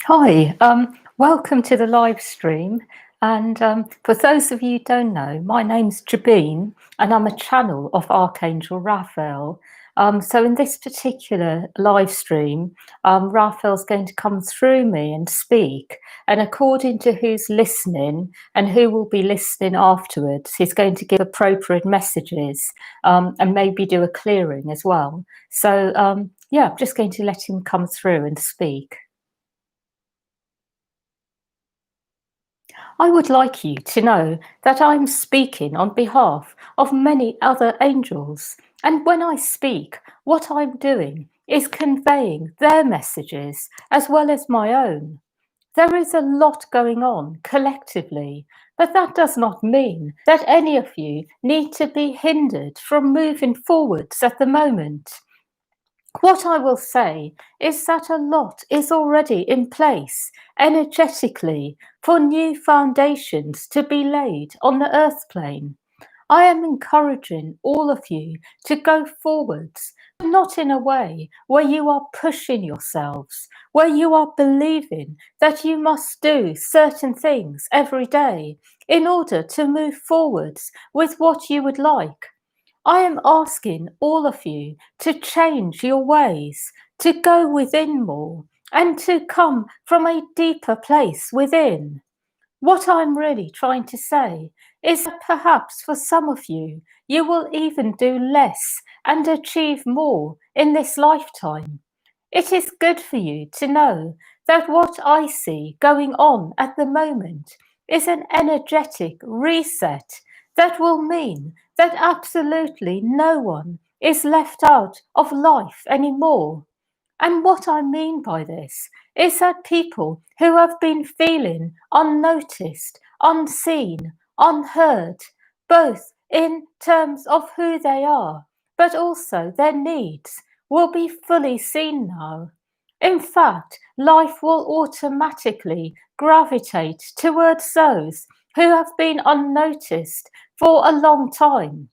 Hi, welcome to the live stream. And for those of you who don't know, my name's Jabeen and I'm a channel of Archangel Raphael. So in this particular live stream, Raphael's going to come through me and speak. And according to who's listening and who will be listening afterwards, he's going to give appropriate messages and maybe do a clearing as well. So yeah, I'm just going to let him come through and speak. I would like you to know that I'm speaking on behalf of many other angels, and when I speak, what I'm doing is conveying their messages as well as my own. There is a lot going on collectively, but that does not mean that any of you need to be hindered from moving forwards at the moment. What I will say is that a lot is already in place energetically for new foundations to be laid on the earth plane. I am encouraging all of you to go forwards, but not in a way where you are pushing yourselves, where you are believing that you must do certain things every day in order to move forwards with what you would like. I am asking all of you to change your ways, to go within more, and to come from a deeper place within. What I'm really trying to say is that perhaps for some of you, you will even do less and achieve more in this lifetime. It is good for you to know that what I see going on at the moment is an energetic reset that will mean that absolutely no one is left out of life anymore. And what I mean by this is that people who have been feeling unnoticed, unseen, unheard, both in terms of who they are, but also their needs, will be fully seen now. In fact, life will automatically gravitate towards those who have been unnoticed for a long time.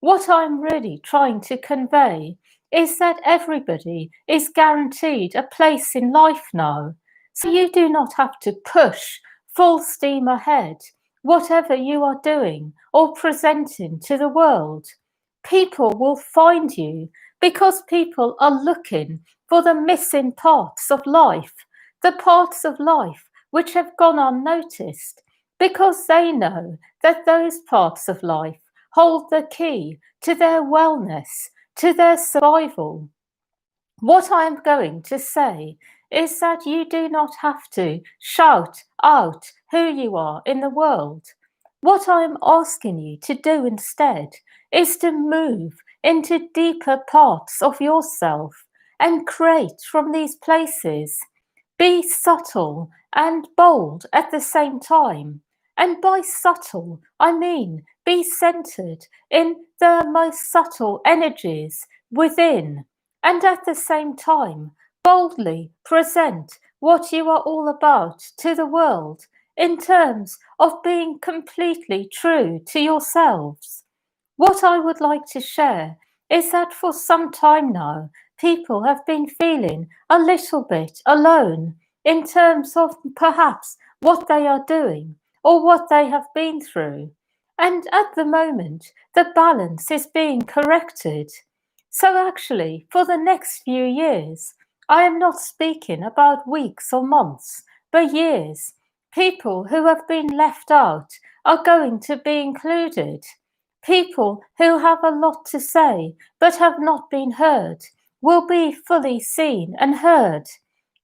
What I'm really trying to convey is that everybody is guaranteed a place in life now. So you do not have to push full steam ahead, whatever you are doing or presenting to the world. People will find you because people are looking for the missing parts of life, the parts of life which have gone unnoticed, because they know that those parts of life hold the key to their wellness, to their survival. What I am going to say is that you do not have to shout out who you are in the world. What I am asking you to do instead is to move into deeper parts of yourself and create from these places. Be subtle and bold at the same time. And by subtle, I mean be centered in the most subtle energies within, and at the same time, boldly present what you are all about to the world in terms of being completely true to yourselves. What I would like to share is that for some time now, people have been feeling a little bit alone in terms of perhaps what they are doing or what they have been through. And at the moment, the balance is being corrected. So, actually, for the next few years, I am not speaking about weeks or months, but years. People who have been left out are going to be included. People who have a lot to say but have not been heard will be fully seen and heard.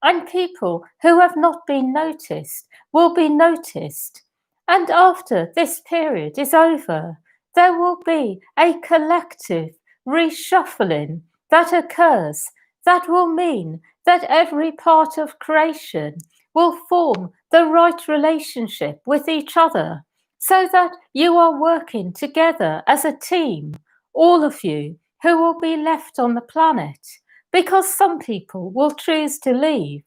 And people who have not been noticed will be noticed. And after this period is over, there will be a collective reshuffling that occurs that will mean that every part of creation will form the right relationship with each other so that you are working together as a team, all of you who will be left on the planet, because some people will choose to leave.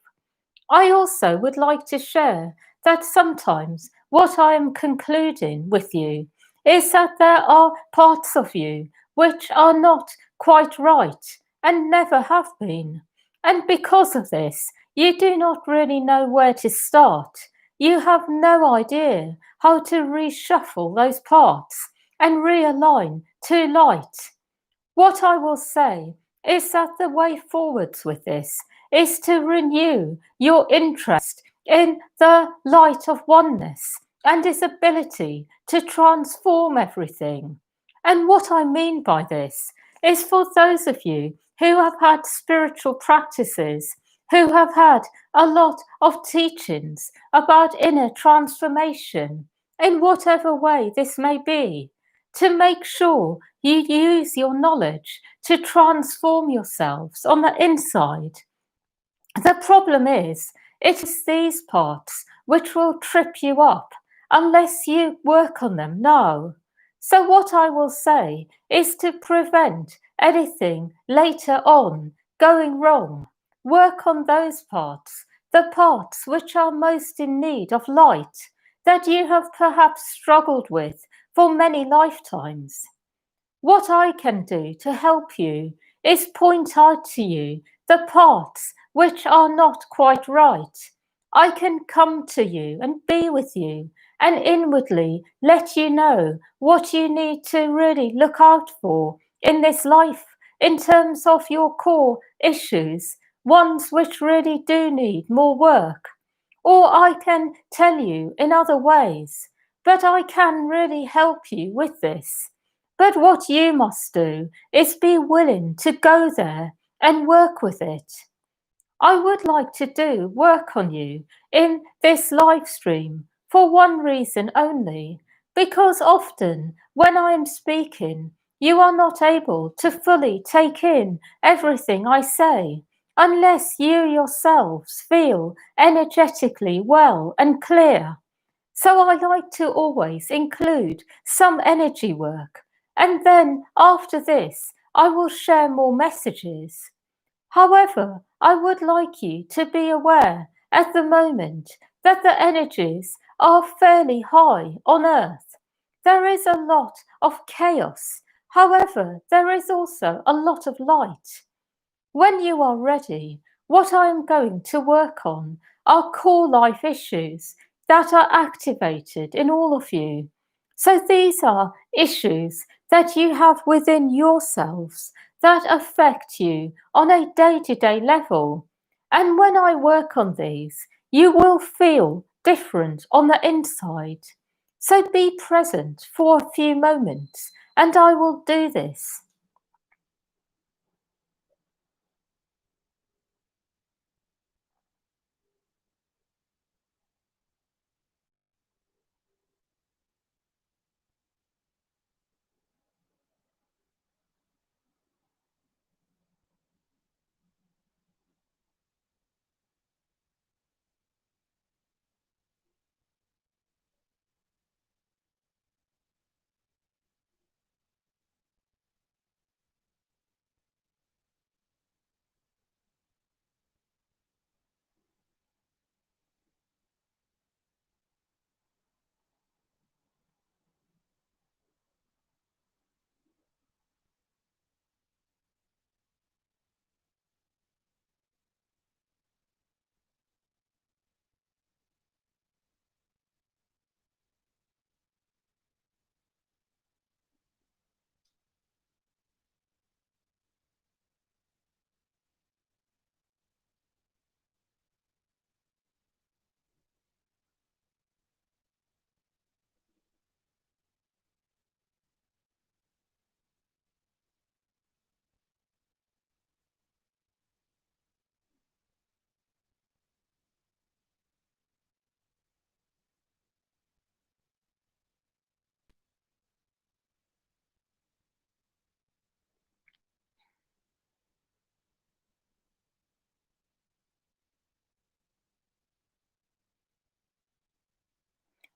I also would like to share that sometimes what I am concluding with you is that there are parts of you which are not quite right and never have been. And because of this, You do not really know where to start. You have no idea how to reshuffle those parts and realign to light. What I will say is that the way forwards with this is to renew your interest in the light of oneness and its ability to transform everything. And what I mean by this is for those of you who have had spiritual practices, who have had a lot of teachings about inner transformation, in whatever way this may be, to make sure you use your knowledge to transform yourselves on the inside. The problem is, it is these parts which will trip you up unless you work on them now. So, what I will say is to prevent anything later on going wrong, work on those parts, the parts which are most in need of light, that you have perhaps struggled with for many lifetimes. What I can do to help you is point out to you the parts which are not quite right. I can come to you and be with you and inwardly let you know what you need to really look out for in this life in terms of your core issues, ones which really do need more work. Or I can tell you in other ways, but I can really help you with this. But what you must do is be willing to go there and work with it. I would like to do work on you in this live stream for one reason only, because often when I am speaking, you are not able to fully take in everything I say unless you yourselves feel energetically well and clear. So I like to always include some energy work, and then after this, I will share more messages. However, I would like you to be aware at the moment that the energies are fairly high on Earth. There is a lot of chaos. However, there is also a lot of light. When you are ready, what I am going to work on are core life issues that are activated in all of you. So these are issues that you have within yourselves that affect you on a day to day level. And when I work on these, you will feel different on the inside. So be present for a few moments, and I will do this.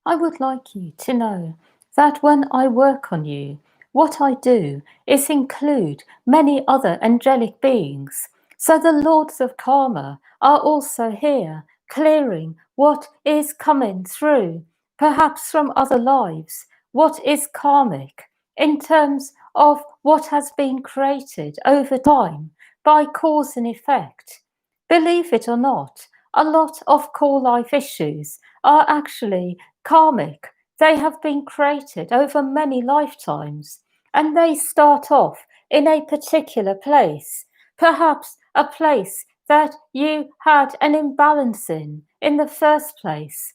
I would like you to know that when I work on you, what I do is include many other angelic beings. So the lords of karma are also here, clearing what is coming through, perhaps from other lives, what is karmic in terms of what has been created over time by cause and effect. Believe it or not, a lot of core life issues are actually karmic. They have been created over many lifetimes, and they start off in a particular place, perhaps a place that you had an imbalance in the first place.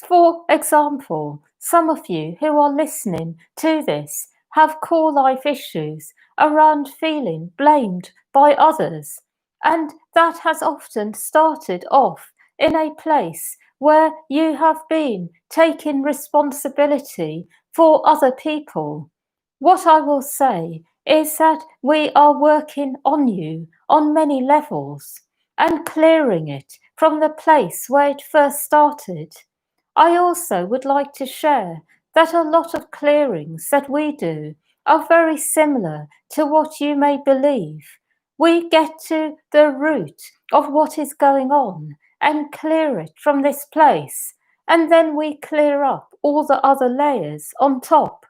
For example, some of you who are listening to this have core life issues around feeling blamed by others, and that has often started off in a place where you have been taking responsibility for other people. What I will say is that we are working on you on many levels and clearing it from the place where it first started. I also would like to share that a lot of clearings that we do are very similar to what you may believe. We get to the root of what is going on and clear it from this place, and then we clear up all the other layers on top.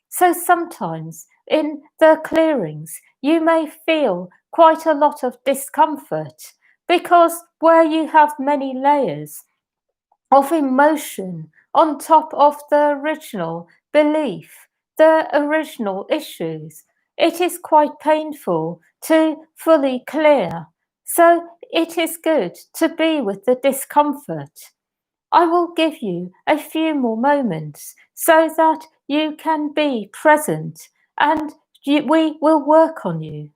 So sometimes in the clearings, you may feel quite a lot of discomfort because where you have many layers of emotion on top of the original belief, the original issues, it is quite painful to fully clear. So it is good to be with the discomfort. I will give you a few more moments so that you can be present and we will work on you.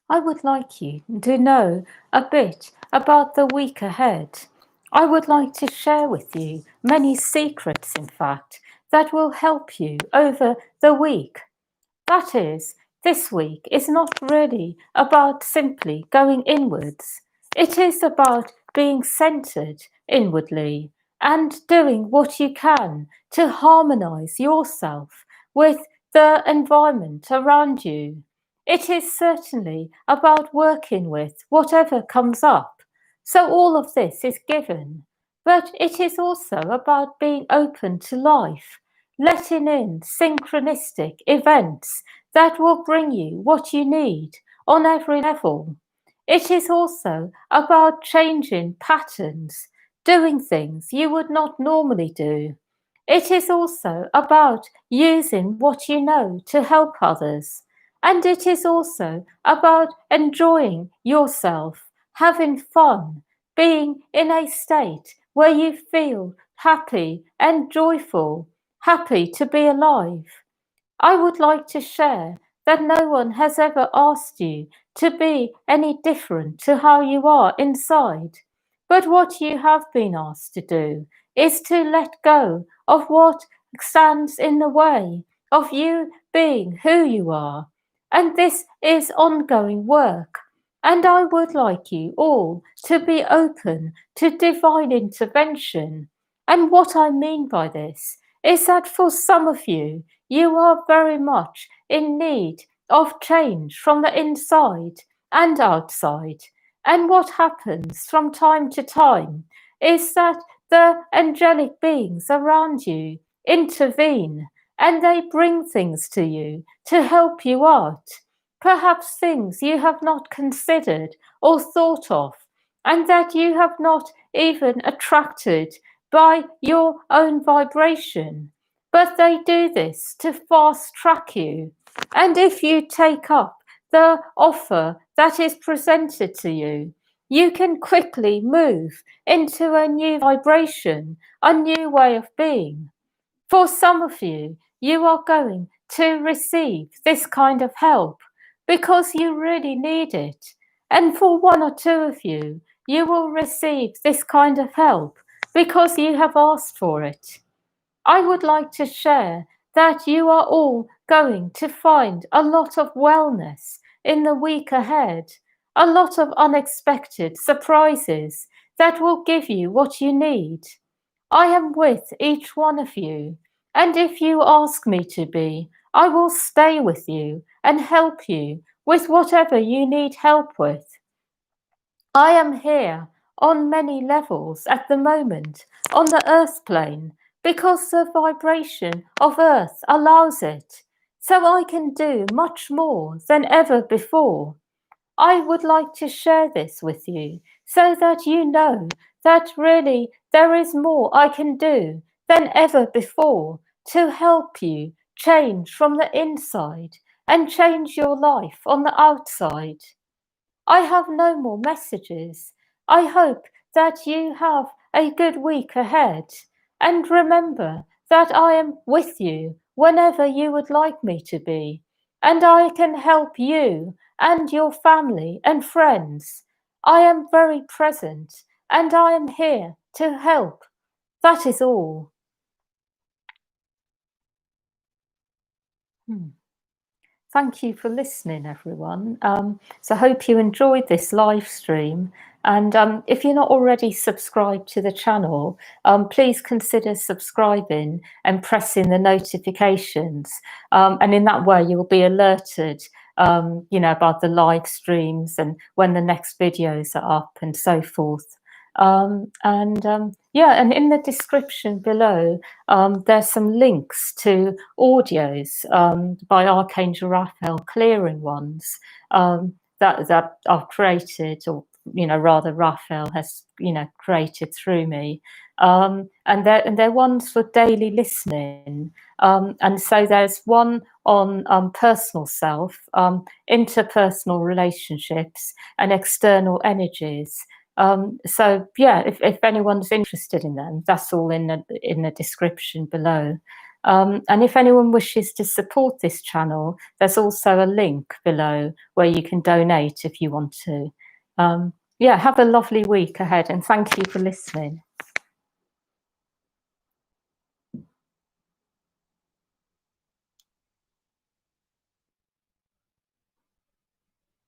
I would like you to know a bit about the week ahead. I would like to share with you many secrets, in fact, that will help you over the week. That is, this week is not really about simply going inwards. It is about being centered inwardly and doing what you can to harmonize yourself with the environment around you. It is certainly about working with whatever comes up. So all of this is given. But it is also about being open to life, letting in synchronistic events that will bring you what you need on every level. It is also about changing patterns, doing things you would not normally do. It is also about using what you know to help others. And it is also about enjoying yourself, having fun, being in a state where you feel happy and joyful, happy to be alive. I would like to share that no one has ever asked you to be any different to how you are inside. But what you have been asked to do is to let go of what stands in the way of you being who you are. And this is ongoing work. And I would like you all to be open to divine intervention. And what I mean by this is that for some of you, you are very much in need of change from the inside and outside. And what happens from time to time is that the angelic beings around you intervene and they bring things to you to help you out. Perhaps things you have not considered or thought of, and that you have not even attracted by your own vibration. But they do this to fast track you. And if you take up the offer that is presented to you, you can quickly move into a new vibration, a new way of being. For some of you, you are going to receive this kind of help because you really need it. And for one or two of you, you will receive this kind of help because you have asked for it. I would like to share that you are all going to find a lot of wellness in the week ahead, a lot of unexpected surprises that will give you what you need. I am with each one of you, and if you ask me to be, I will stay with you and help you with whatever you need help with. I am here on many levels at the moment on the earth plane because the vibration of earth allows it, so I can do much more than ever before. I would like to share this with you so that you know that really there is more I can do than ever before to help you change from the inside and change your life on the outside. I have no more messages. I hope that you have a good week ahead. And remember that I am with you whenever you would like me to be. And I can help you and your family and friends. I am very present and I am here to help. That is all. Hmm. Thank you for listening, everyone. So I hope you enjoyed this live stream. And if you're not already subscribed to the channel, please consider subscribing and pressing the notifications. And in that way, you will be alerted, about the live streams and when the next videos are up and so forth. And in the description below, there's some links to audios by Archangel Raphael, clearing ones that I've created, or rather Raphael has created through me, and they're ones for daily listening. And so there's one on personal self, interpersonal relationships, and external energies. If anyone's interested in them, that's all in the description below. And if anyone wishes to support this channel, there's also a link below where you can donate if you want to. Have a lovely week ahead, and thank you for listening.